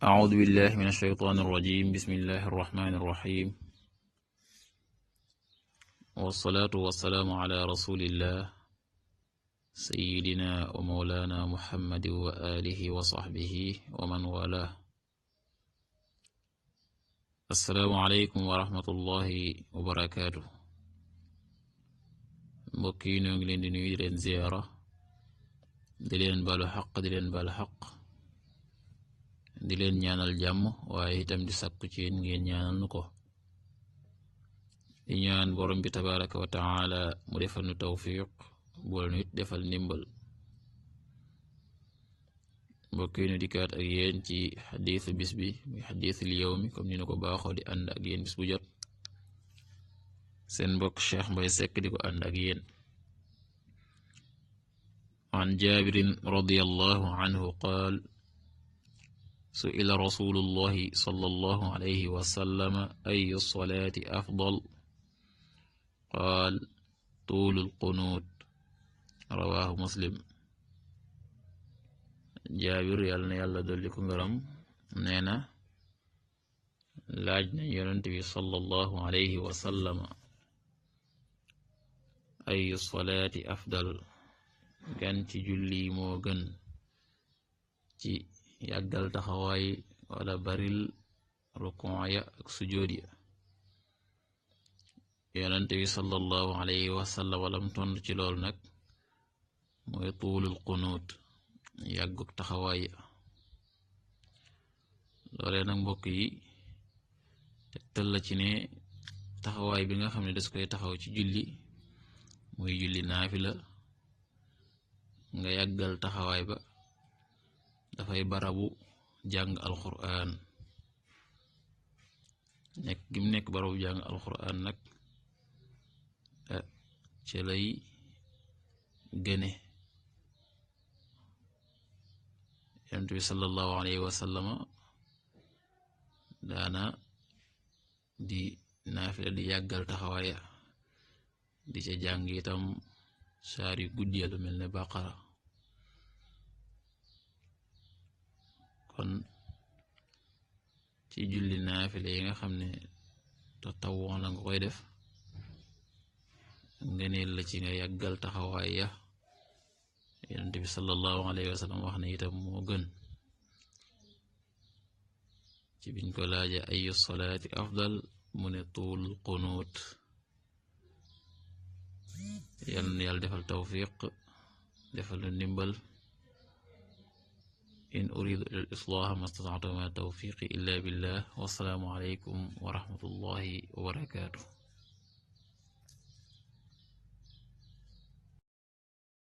أعوذ بالله من الشيطان الرجيم بسم الله الرحمن الرحيم والصلاة والسلام على رسول الله سيدنا ومولانا محمد وآله وصحبه ومن والاه. السلام عليكم ورحمة الله وبركاته. mbokk yi ñoo ngi leen di nuyu di leen ziyaara di leen balu xaq di leen balu xaq di leen ñaanal jàmm waaye itam di sàkku ci yéen ngeen ñaanal nu ko di ñaan borom bi tabaraka wa taala mu defal nu tawfiq bool nu it defal ndimbal. mbokk yi nu dikkaat ak yéen ci xadiisu bis bi muy xadiisul yawmi comme ni nu ko baaxoo di ànd ak yéen bis bu jot seen mbokk Cheikh Mbaye Seck di ko ànd ak yéen. an Jaabirin radiyallahu anhu qaal su'ila rasulullahi sallallahu alayhi wa sallam ayyu salaati afdal qaal tuulul qunuut rawaahu Muslim. Jaabir yàlla na yàlla dolli ko ngërëm nee na laaj na yonent bi sallallahu alayhi wa sallam ayu salaati afdal gan ci julli moo gën ci yàggal taxawaay wala baril rukon ya ak sujood ya. yonent bi sallallahu alayhi wa sallam walam tond ci lool nag mooy tuulul qunuut yàgguk taxawaay ya. loolee nag mbokk yi tegtal la ci ne taxawaay bi nga xam ne des koy taxaw ci julli muy julli naafila nga yàggal taxawaay ba dafay barabu jàng alquran nekk gim nekk barabu jàng alquran nag ci lay gëne. yonent bi sallallahu alayhi wa sallam daana di naafila di yàggal taxawaaya di ca jàng itam saar yu guddi lu mel ne baqara. kon ci julli naafila yi nga xam ne tatawwu la nga koy def ngëneel la ci nga yàggal taxawaay ya. yonent bi sallallahu alayhi wa sallam wax na itam moo gën ci biñ ko laaja ayu salaati afdal mu ne tuul qunuut. yal na yàlla defal tawfiq defal nu ndimbal. in uridu ila al-islaha ma stata'tu ma tawfiqi illa billah. wassalaamu alaykum wa rahmatullahi wa barakatuh.